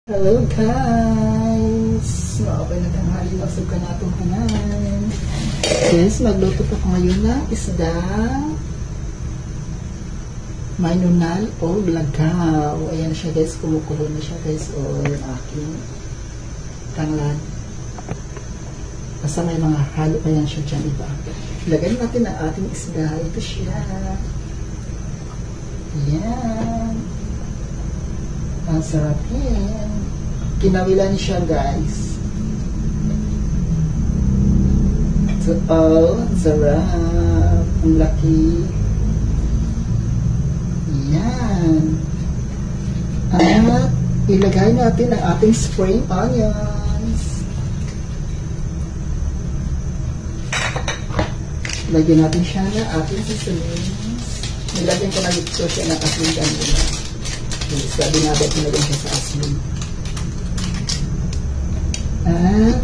Hello guys! Okay na tanghali na usap ka na itong kanan. Yes, magluto po ko ngayon na isda. May nunal o lagaw. Ayan siya guys, kumukulo na siya guys. O yung aking tanglad. Basta may mga halo pa yan siya dyan iba. Lagyan natin ang ating isda. Ito siya. Ayan. Ang sarap yan. Kinawilan siya guys. So, ang sarap. Ang laki. Yan. At ilagay natin ang ating spring onions. Lagyan natin siya ng ating seasonings. Nilagyan ko na dito siya ng asin kanina. Sabi nga ba pinagyan siya sa asin. At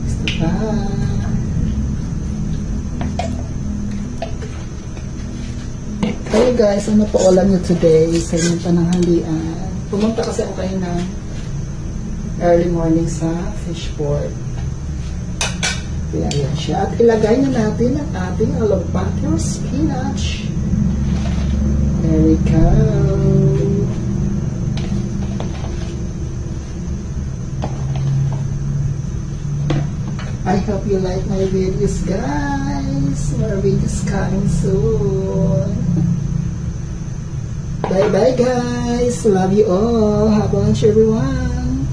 gusto pa. Hey guys, ano po ulam nyo today sa inyong pananghalian? Pumunta kasi ako kayo ng early morning sa fishport. Kaya yan siya. At ilagay na natin ang ating alabacchio spinach. There we go. I hope you like my videos guys. More videos coming soon. Bye bye guys. Love you all. Have a lunch everyone.